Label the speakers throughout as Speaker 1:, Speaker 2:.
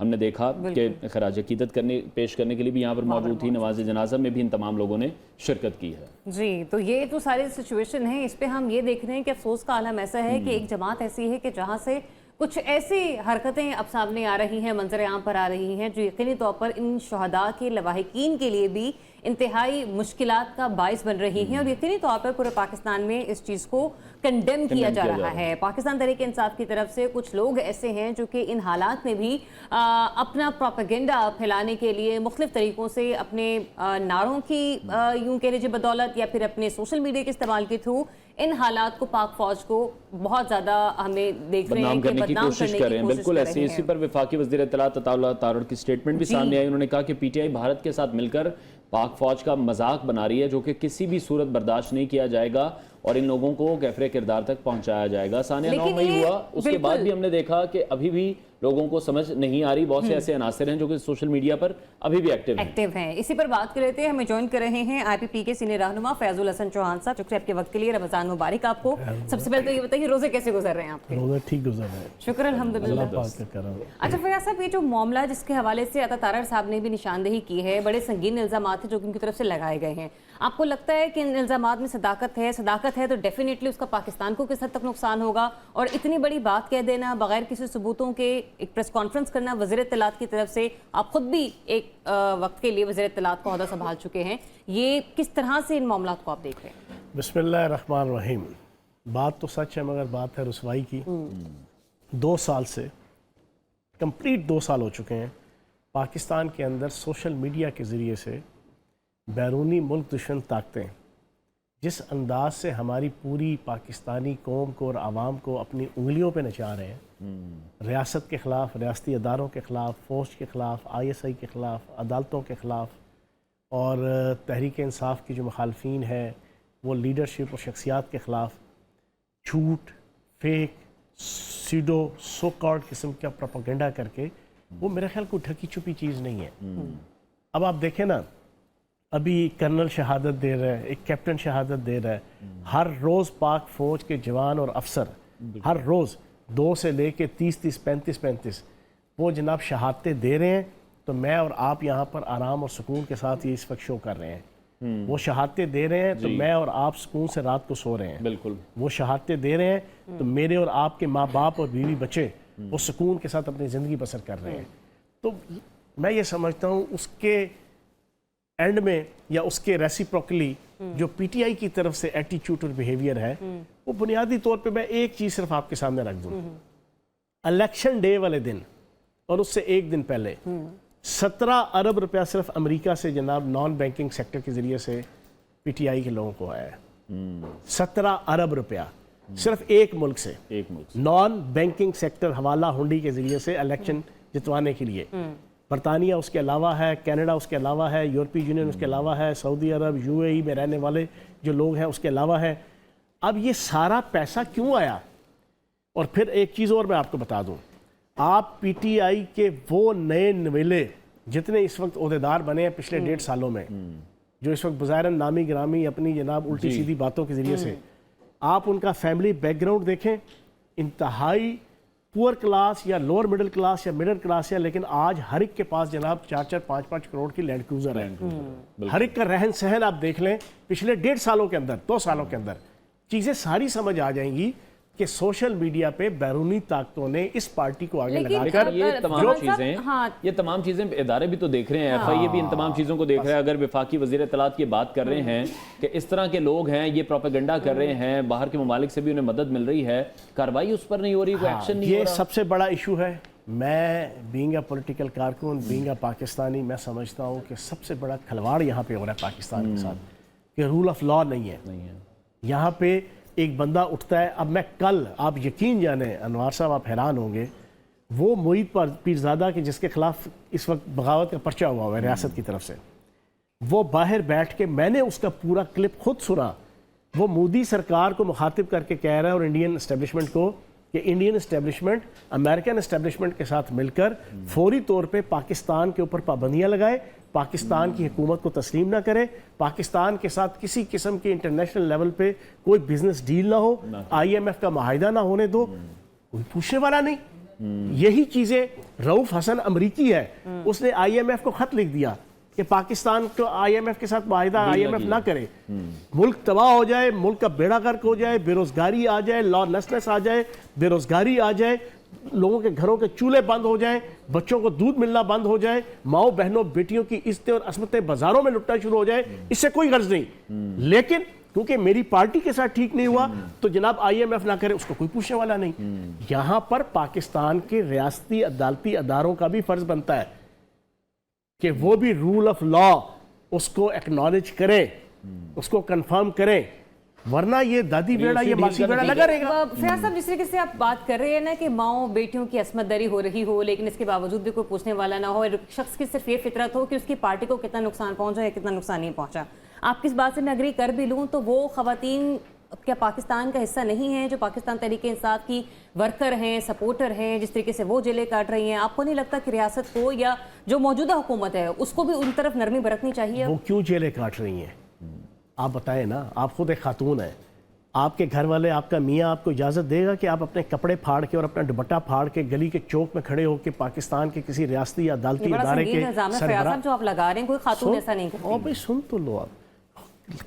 Speaker 1: ہم نے دیکھا کہ خراج عقیدت پیش کرنے کے لیے بھی یہاں پر موجود تھی. نماز جنازہ میں بھی ان تمام لوگوں نے شرکت کی ہے.
Speaker 2: جی تو یہ تو ساری سچویشن ہے, اس پہ ہم یہ دیکھ رہے ہیں کہ افسوس کا عالم ایسا ہے کہ ایک جماعت ایسی ہے کہ جہاں سے کچھ ایسی حرکتیں اب سامنے آ رہی ہیں, منظر عام پر آ رہی ہیں جو یقینی طور پر ان شہداء کے لواحقین کے لیے بھی انتہائی مشکلات کا باعث بن رہی ہیں, اور یقینی طور پر پورے پاکستان میں اس چیز کو کنڈیم کیا جا رہا ہے. پاکستان تحریک انصاف کی طرف سے کچھ لوگ ایسے ہیں جو کہ ان حالات میں بھی اپنا پروپیگنڈا پھیلانے کے لیے مختلف طریقوں سے اپنے نعروں کی یوں کہہ لیجیے بدولت یا پھر اپنے سوشل میڈیا کے استعمال کے تھرو ان حالات کو پاک فوج کو بہت زیادہ ہمیں دیکھ رہے ہیں کہ بدنام کرنے کی کوشش کر رہے ہیں.
Speaker 1: بالکل ایسے اسی پر وفاقی وزیر اطلاعات عطا اللہ تارڑ کی سٹیٹمنٹ بھی سامنے آئی. انہوں نے کہا کہ پی ٹی آئی بھارت کے ساتھ مل کر پاک فوج کا مذاق بنا رہی ہے جو کہ کسی بھی صورت برداشت نہیں کیا جائے گا اور ان لوگوں کو کیفر کردار تک پہنچایا جائے گا. ثانیہ 9 مئی ہوا, اس کے بعد بھی ہم نے دیکھا کہ ابھی بھی لوگوں کو سمجھ نہیں آ رہی. بہت سے ایسے عناصر ہیں جو کہ سوشل میڈیا پر ابھی بھی ایکٹیو ہیں.
Speaker 2: اسی پر بات کر لیتے ہیں. ہمیں جوائن کر رہے ہیں آئی پی پی کے سینئر رہنما فیض الحسن چوہان صاحب. شکریہ آپ کے وقت کے لیے, رمضان مبارک آپ کو. سب سے پہلے تو یہ بتائیے روزے کیسے گزر رہے ہیں آپ کے؟
Speaker 3: روزے ٹھیک گزر رہے ہیں,
Speaker 2: شکر الحمدللہ. اچھا فیاض صاحب, یہ جو معاملہ جس کے حوالے سے عطا تارڑ صاحب نے بھی نشاندہی کی ہے, بڑے سنگین الزامات ہیں جو ان کی طرف سے لگائے گئے ہیں. آپ کو لگتا ہے کہ ان الزامات میں صداقت ہے تو ڈیفینیٹلی اس کا پاکستان کو کس حد تک نقصان ہوگا؟ اور اتنی بڑی بات کہہ دینا بغیر کسی ثبوتوں کے ایک پریس کانفرنس کرنا وزیر اطلاعات کی طرف سے, آپ خود بھی ایک وقت کے لیے وزیر اطلاعات کا عہدہ سنبھال چکے ہیں, یہ کس طرح سے ان معاملات کو آپ دیکھ رہے ہیں؟
Speaker 3: بسم اللہ الرحمن الرحیم. بات تو سچ ہے مگر بات ہے رسوائی کی. 2 سال سے کمپلیٹ 2 سال ہو چکے ہیں پاکستان کے اندر سوشل میڈیا کے ذریعے سے بیرونی ملک دشمن طاقتیں جس انداز سے ہماری پوری پاکستانی قوم کو اور عوام کو اپنی انگلیوں پہ نچا رہے ہیں, ریاست کے خلاف, ریاستی اداروں کے خلاف, فوج کے خلاف, آئی ایس آئی کے خلاف, عدالتوں کے خلاف, اور تحریک انصاف کی جو مخالفین ہے وہ لیڈرشپ اور شخصیات کے خلاف جھوٹ, فیک, سیڈو, سو کارڈ قسم کا پروپیگنڈا کر کے, وہ میرے خیال کو ڈھکی چھپی چیز نہیں ہے. اب آپ دیکھیں نا, ابھی کرنل شہادت دے رہا ہے, ایک کیپٹن شہادت دے رہا ہے. ہر روز پاک فوج کے جوان اور افسر ہر روز 2 سے لے کے 30 35 وہ جناب شہادتیں دے رہے ہیں. تو میں اور آپ یہاں پر آرام اور سکون کے ساتھ یہ اس وقت شو کر رہے ہیں. وہ شہادتیں دے رہے ہیں تو میں اور آپ سکون سے رات کو سو رہے ہیں. بالکل وہ شہادتیں دے رہے ہیں تو میرے اور آپ کے ماں باپ اور بیوی بچے وہ سکون کے ساتھ اپنی زندگی بسر کر رہے ہیں. تو میں یہ سمجھتا ہوں اس کے اینڈ میں یا اس کے ریسیپروکلی جو پی ٹی آئی کی طرف سے ایٹیچیوڈ اور بیہیویئر ہے, وہ بنیادی طور پہ میں ایک چیز صرف آپ کے سامنے رکھ دوں. الیکشن ڈے والے دن اور اس سے ایک دن پہلے 17 ارب روپیہ صرف امریکہ سے جناب نان بینکنگ سیکٹر کے ذریعے سے پی ٹی آئی کے لوگوں کو آیا ہے. 17 ارب روپیہ صرف ایک ملک سے, نان بینکنگ سیکٹر حوالہ ہنڈی کے ذریعے سے الیکشن جتوانے کے لیے. برطانیہ اس کے علاوہ ہے, کینیڈا اس کے علاوہ ہے, یورپی یونین اس کے علاوہ ہے, سعودی عرب, یو اے ای میں رہنے والے جو لوگ ہیں اس کے علاوہ ہے. اب یہ سارا پیسہ کیوں آیا؟ اور پھر ایک چیز اور میں آپ کو بتا دوں, آپ پی ٹی آئی کے وہ نئے نویلے جتنے اس وقت عہدیدار بنے ہیں پچھلے 1.5 سالوں میں, جو اس وقت بظاہراً نامی گرامی اپنی جناب الٹی سیدھی باتوں کے ذریعے سے, آپ ان کا فیملی بیک گراؤنڈ دیکھیں, انتہائی پور کلاس یا لوور مڈل کلاس یا مڈل کلاس ہے, لیکن آج ہر ایک کے پاس جناب 4-4 5-5 کروڑ کی لینڈ کروزر ہے. ہر ایک کا رہن سہن آپ دیکھ لیں پچھلے 1.5 سالوں کے اندر, 2 سالوں کے اندر چیزیں ساری سمجھ آ جائیں گی کہ سوشل میڈیا پہ بیرونی طاقتوں نے اس پارٹی کو آگے لگا کر
Speaker 1: یہ تمام چیزیں ادارے بھی تو دیکھ رہے ہیں, ایف آئی اے بھی ان تمام چیزوں کو دیکھ رہا ہے. اگر وفاقی وزیر اطلاعات کی بات کر رہے ہیں کہ اس طرح کے لوگ ہیں, یہ پروپیگنڈا کر رہے ہیں, باہر کے ممالک سے بھی انہیں مدد مل رہی ہے, کارروائی اس پر نہیں ہو رہی, کوئی ایکشن نہیں ہو رہا.
Speaker 3: یہ سب سے بڑا ایشو ہے. میں بینگ اے پولیٹیکل کارکن, بینگ اے پاکستانی, میں سمجھتا ہوں کہ سب سے بڑا کھلواڑ یہاں پہ ہو رہا ہے پاکستان کے ساتھ, کہ رول آف لا نہیں ہے. یہاں پہ ایک بندہ اٹھتا ہے. اب میں کل, آپ یقین جانیں انوار صاحب آپ حیران ہوں گے, وہ معید پیرزادہ کے جس کے خلاف اس وقت بغاوت کا پرچہ ہوا ہے ریاست کی طرف سے, وہ باہر بیٹھ کے, میں نے اس کا پورا کلپ خود سنا, وہ مودی سرکار کو مخاطب کر کے کہہ رہا ہے اور انڈین اسٹیبلشمنٹ کو کہ انڈین اسٹیبلشمنٹ امریکن اسٹیبلشمنٹ کے ساتھ مل کر فوری طور پہ پاکستان کے اوپر پابندیاں لگائے, پاکستان کی حکومت کو تسلیم نہ کرے, پاکستان کے ساتھ کسی قسم کے انٹرنیشنل لیول پہ کوئی بزنس ڈیل نہ ہو, آئی ایم ایف کا معاہدہ نہ ہونے دو. کوئی پوچھنے والا نہیں. یہی چیزیں رؤف حسن امریکی ہے، اس نے IMF کو خط لکھ دیا کہ پاکستان کو IMF کے ساتھ معاہدہ IMF نہ کرے، ملک تباہ ہو جائے، ملک کا بیڑا غرق ہو جائے، بے روزگاری آ جائے، لاسنس آ جائے، بے روزگاری آ جائے، لوگوں کے گھروں کے چولہے بند ہو جائیں، بچوں کو دودھ ملنا بند ہو جائے، ماؤں بہنوں بیٹیوں کی عزتیں اور عصمتیں بازاروں میں لٹنا شروع ہو جائے، اس سے کوئی غرض نہیں، لیکن کیونکہ میری پارٹی کے ساتھ ٹھیک نہیں ہوا تو جناب IMF نہ کرے، اس کو کوئی پوچھنے والا نہیں۔ یہاں پر پاکستان کے ریاستی عدالتی اداروں کا بھی فرض بنتا ہے کہ وہ بھی رول آف لا اس کو ایکنالج کریں، اس کو کنفرم کریں، ورنہ یہ دادی بیڑا یہ ماسی بیڑا لگا رہے گا۔
Speaker 2: فیاض صاحب، جس طریقے سے آپ بات کر رہے ہیں نا کہ ماؤں بیٹیوں کی عصمت دری ہو رہی ہو لیکن اس کے باوجود بھی کوئی پوچھنے والا نہ ہو، شخص کی صرف یہ فطرت ہو کہ اس کی پارٹی کو کتنا نقصان پہنچا ہے کتنا نقصان نہیں پہنچا، آپ کس بات سے میں اگری کر بھی لوں تو وہ خواتین کیا پاکستان کا حصہ نہیں ہیں جو پاکستان تحریک انصاف کی ورکر ہیں، سپورٹر ہیں، جس طریقے سے وہ جیلیں کاٹ رہی ہیں؟ آپ کو نہیں لگتا کہ ریاست کو یا جو موجودہ حکومت ہے اس کو بھی ان طرف نرمی برتنی چاہیے؟
Speaker 3: وہ کیوں جیلیں کاٹ رہی ہیں آپ بتائیں نا، آپ خود ایک خاتون ہیں، آپ کے گھر والے آپ کا میاں آپ کو اجازت دے گا کہ آپ اپنے کپڑے پھاڑ کے اور اپنا دوپٹہ پھاڑ کے گلی کے چوک میں کھڑے ہو کے پاکستان کے کسی ریاستی یا عدالتی ادارے کے
Speaker 2: سربراہ جو آپ لگا رہے ہیں کوئی خاتون ایسا نہیں کرتی؟
Speaker 3: بھائی سن تو لو، آپ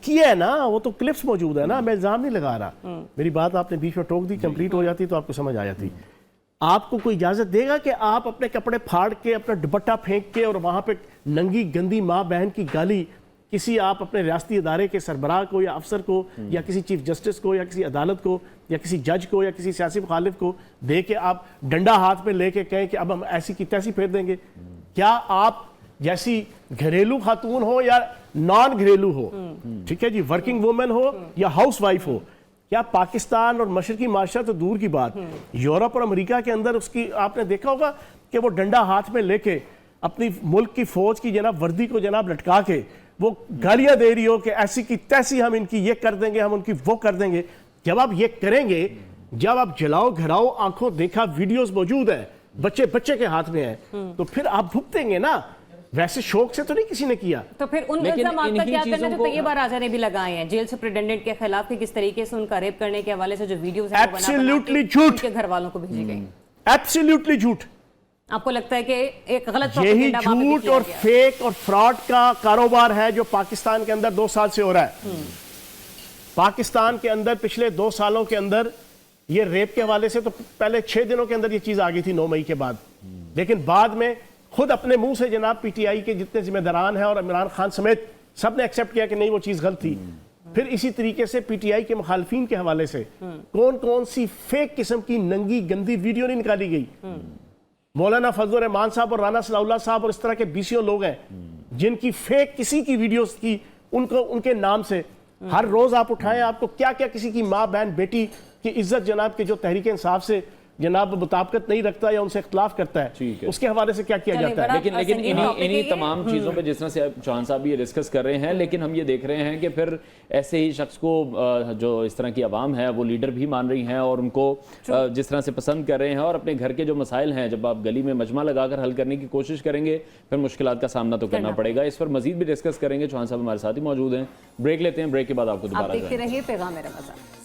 Speaker 3: کیا ہے نا، وہ تو کلپس موجود ہے نا، میں الزام نہیں لگا رہا، میری بات آپ نے بیچ میں ٹوک دی، کمپلیٹ ہو جاتی تو آپ کو سمجھ آ جاتی۔ آپ کو کوئی اجازت دے گا کہ آپ اپنے کپڑے پھاڑ کے اپنا دوپٹہ پھینک کے اور وہاں پہ ننگی گندی ماں بہن کی گالی کسی آپ اپنے ریاستی ادارے کے سربراہ کو یا افسر کو یا کسی چیف جسٹس کو یا کسی عدالت کو یا کسی جج کو یا کسی سیاسی مخالف کو دے کے آپ ڈنڈا ہاتھ میں لے کے کہیں کہ اب ہم ایسی کی تیسی پھیر دیں گے؟ کیا آپ جیسی گھریلو خاتون ہو یا نان گھریلو ہو، ٹھیک ہے جی، ورکنگ وومن ہو یا ہاؤس وائف ہو، کیا پاکستان اور مشرقی معاشرہ تو دور کی بات، یورپ اور امریکہ کے اندر اس کی آپ نے دیکھا ہوگا کہ وہ ڈنڈا ہاتھ میں لے کے اپنی ملک کی فوج کی جناب وردی کو جناب لٹکا کے وہ گالیاں دے رہی ہو کہ ایسی کی تیسی ہم ان کی یہ کر دیں گے، ہم ان کی وہ کر دیں گے۔ جب آپ یہ کریں گے، جب آپ جلاؤ گھراؤ آنکھوں دیکھا ویڈیوز موجود ہیں، بچے کے ہاتھ میں ہیں، تو پھر آپ بھگتیں گے نا، ویسے شوق سے تو نہیں کسی نے کیا۔
Speaker 2: تو پھر ان الزامات کا کیا کرنا جو طیب راجہ نے بھی لگائے ہیں جیل سپرنٹینڈنٹ کے خلاف کہ کس طریقے سے ان کا ریپ کرنے کے حوالے سے جو ویڈیوز ہیں وہ بنا کے ان کے گھر والوں کو بھیجی گئی؟
Speaker 3: ایبسلیوٹلی جھوٹ۔
Speaker 2: آپ کو لگتا ہے کہ ایک غلط
Speaker 3: یہی جھوٹ اور فیک اور فراڈ کا کاروبار ہے جو پاکستان کے اندر 2 سال سے ہو رہا ہے۔ پاکستان کے اندر پچھلے 2 سالوں کے اندر یہ ریپ کے حوالے سے تو پہلے 6 دنوں کے اندر یہ چیز آ گئی تھی 9 مئی کے بعد، لیکن بعد میں خود اپنے منہ سے جناب PTI کے جتنے ذمہ داران ہیں اور عمران خان سمیت سب نے ایکسیپٹ کیا کہ نہیں وہ چیز غلط تھی۔ پھر اسی طریقے سے PTI کے مخالفین کے حوالے سے کون سی فیک قسم کی ننگی گندی ویڈیو نہیں نکالی گئی۔ مولانا فضل الرحمان صاحب اور رانا صلاح اللہ صاحب اور اس طرح کے BCO لوگ ہیں جن کی فیک کسی کی ویڈیوز کی ان کے نام سے ہر روز آپ اٹھائیں، آپ کو کیا کیا کسی کی ماں بہن بیٹی کی عزت جناب کے جو تحریک انصاف سے جناب مطابقت نہیں رکھتا یا ان سے اختلاف کرتا ہے، اس کے حوالے سے کیا کیا جاتا ہے۔
Speaker 1: لیکن انہی تمام چیزوں پہ جس طرح سے چوہان صاحب یہ ڈسکس کر رہے ہیں، لیکن ہم یہ دیکھ رہے ہیں کہ پھر ایسے ہی شخص کو جو اس طرح کی عوام ہے وہ لیڈر بھی مان رہی ہیں اور ان کو جس طرح سے پسند کر رہے ہیں، اور اپنے گھر کے جو مسائل ہیں جب آپ گلی میں مجمع لگا کر حل کرنے کی کوشش کریں گے پھر مشکلات کا سامنا تو کرنا پڑے گا۔ اس پر مزید بھی ڈسکس کریں گے، چوہان صاحب ہمارے ساتھ ہی موجود ہیں، بریک لیتے ہیں، بریک کے بعد آپ کو دوبارہ
Speaker 2: دیکھتے رہیے پیغام رمضان۔